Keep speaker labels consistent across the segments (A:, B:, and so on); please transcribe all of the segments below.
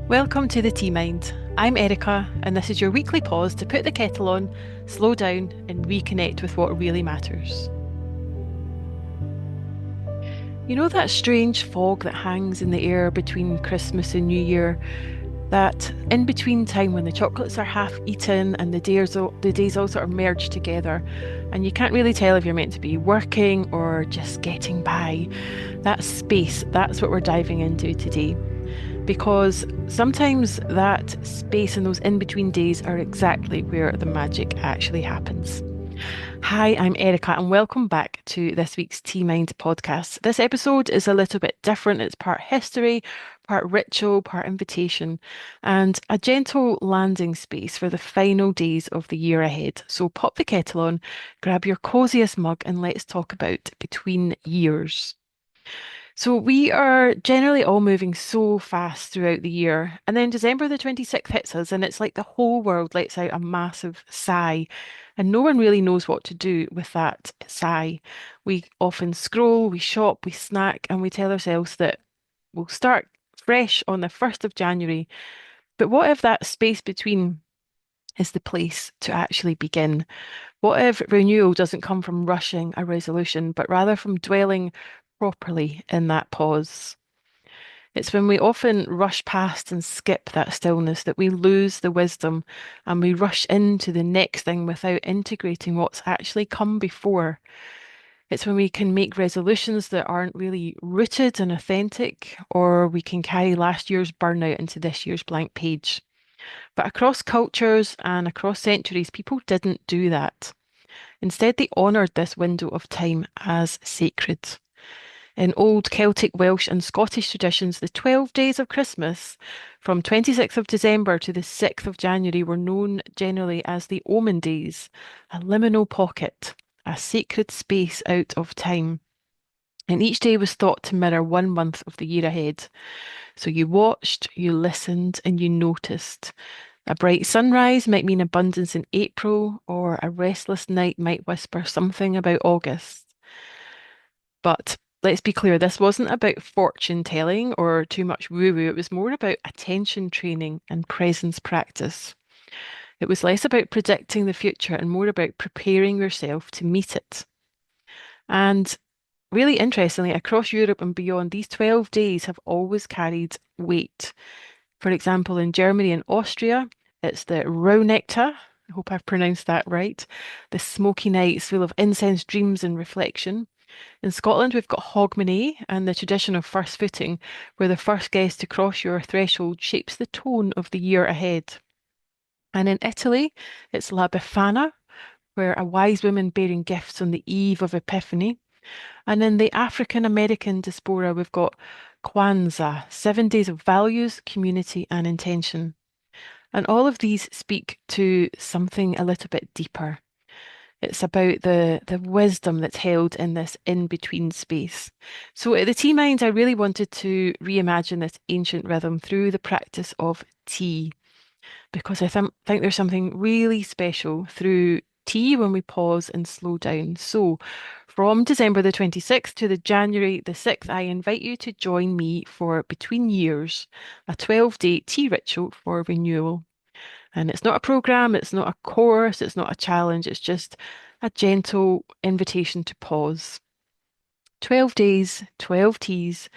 A: Welcome to the Tea Mind. I'm Erica, and this is your weekly pause to put the kettle on, slow down, and reconnect with what really matters. You know that strange fog that hangs in the air between Christmas and New Year? That in between time when the chocolates are half eaten and the days all sort of merge together, and you can't really tell if you're meant to be working or just getting by. That space, that's what we're diving into today. Because sometimes that space and those in between days are exactly where the magic actually happens. Hi, I'm Erica, and welcome back to this week's Tea Mind podcast. This episode is a little bit different. It's part history, part ritual, part invitation, and a gentle landing space for the final days of the year ahead. So pop the kettle on, grab your coziest mug, and let's talk about between years. So we are generally all moving so fast throughout the year. And then December the 26th hits us, and it's like the whole world lets out a massive sigh. And no one really knows what to do with that sigh. We often scroll, we shop, we snack, and we tell ourselves that we'll start fresh on the 1st of January. But what if that space between is the place to actually begin? What if renewal doesn't come from rushing a resolution, but rather from dwelling properly in that pause? It's when we often rush past and skip that stillness that we lose the wisdom and we rush into the next thing without integrating what's actually come before. It's when we can make resolutions that aren't really rooted and authentic, or we can carry last year's burnout into this year's blank page. But across cultures and across centuries, people didn't do that. Instead, they honoured this window of time as sacred. In old Celtic, Welsh, and Scottish traditions, the 12 days of Christmas, from 26th of December to the 6th of January, were known generally as the Omen Days, a liminal pocket, a sacred space out of time. And each day was thought to mirror 1 month of the year ahead. So you watched, you listened, and you noticed. A bright sunrise might mean abundance in April, or a restless night might whisper something about August. But let's be clear, this wasn't about fortune telling or too much woo woo. It was more about attention training and presence practice. It was less about predicting the future and more about preparing yourself to meet it. And really interestingly, across Europe and beyond, these 12 days have always carried weight. For example, in Germany and Austria, it's the Rauhnächte. I hope I've pronounced that right. The smoky nights full of incense, dreams, and reflection. In Scotland, we've got Hogmanay and the tradition of first footing, where the first guest to cross your threshold shapes the tone of the year ahead. And in Italy, it's La Befana, where a wise woman bearing gifts on the eve of Epiphany. And in the African American diaspora, we've got Kwanzaa, 7 days of values, community, and intention. And all of these speak to something a little bit deeper. It's about the wisdom that's held in this in-between space. So at the Tea Mind, I really wanted to reimagine this ancient rhythm through the practice of tea, because I think there's something really special through tea when we pause and slow down. So from December the 26th to the January the 6th, I invite you to join me for Between Years, a 12-day tea ritual for renewal. And it's not a program, it's not a course, it's not a challenge, it's just a gentle invitation to pause. 12 days, 12 teas,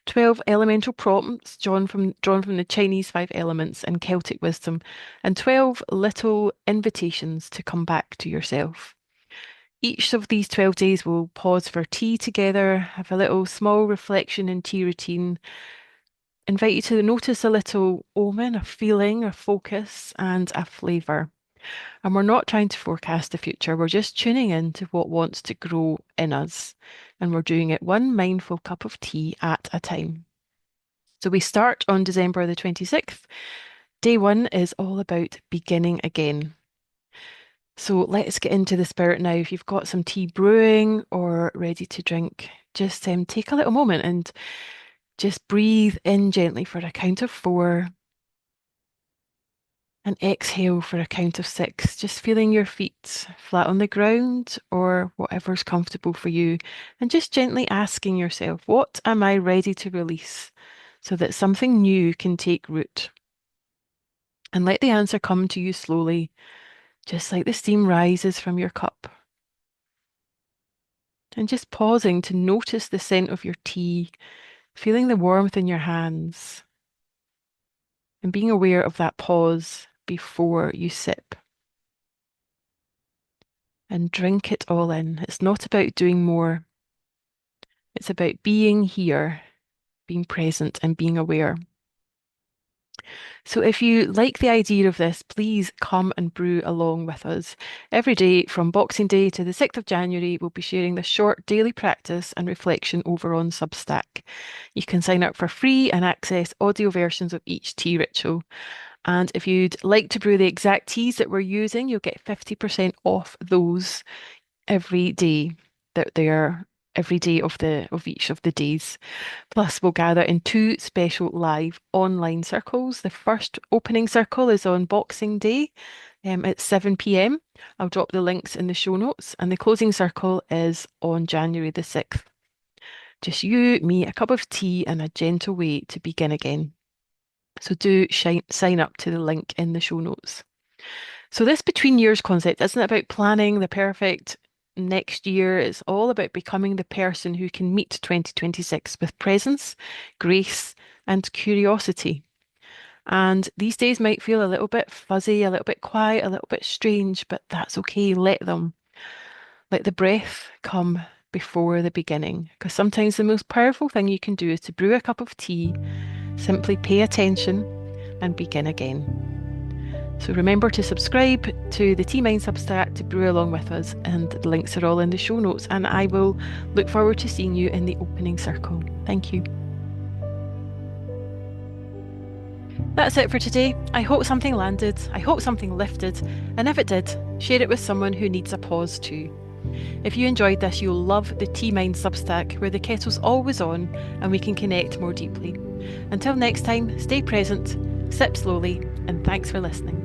A: 12 elemental prompts drawn from the Chinese five elements and Celtic wisdom, and 12 little invitations to come back to yourself. Each of these 12 days will pause for tea together, have a little small reflection and tea routine, invite you to notice a little omen, a feeling, a focus, and a flavour. And we're not trying to forecast the future, we're just tuning in to what wants to grow in us. And we're doing it one mindful cup of tea at a time. So we start on December the 26th. Day one is all about beginning again. So let's get into the spirit now. If you've got some tea brewing or ready to drink, just take a little moment and just breathe in gently for a count of four and exhale for a count of six. Just feeling your feet flat on the ground or whatever's comfortable for you. And just gently asking yourself, what am I ready to release so that something new can take root? And let the answer come to you slowly, just like the steam rises from your cup. And just pausing to notice the scent of your tea, feeling the warmth in your hands, and being aware of that pause before you sip. And drink it all in. It's not about doing more, it's about being here, being present, and being aware. So if you like the idea of this, please come and brew along with us. Every day from Boxing Day to the 6th of January, we'll be sharing this short daily practice and reflection over on Substack. You can sign up for free and access audio versions of each tea ritual. And if you'd like to brew the exact teas that we're using, you'll get 50% off those every day that they're every day of each of the days. Plus, we'll gather in two special live online circles. The first opening circle is on Boxing Day at 7 p.m. I'll drop the links in the show notes, and the closing circle is on January the 6th. Just you, me, a cup of tea, and a gentle way to begin again. So do sign up to the link in the show notes. So this between years concept isn't about planning the perfect next year. It's all about becoming the person who can meet 2026 with presence, grace, and curiosity. And these days might feel a little bit fuzzy, a little bit quiet, a little bit strange, but that's okay. Let them. Let the breath come before the beginning. Because sometimes the most powerful thing you can do is to brew a cup of tea, simply pay attention, and begin again. So remember to subscribe to the Tea Mind Substack to brew along with us, and the links are all in the show notes. And I will look forward to seeing you in the opening circle. Thank you. That's it for today. I hope something landed. I hope something lifted. And if it did, share it with someone who needs a pause too. If you enjoyed this, you'll love the Tea Mind Substack, where the kettle's always on and we can connect more deeply. Until next time, stay present, sip slowly, and thanks for listening.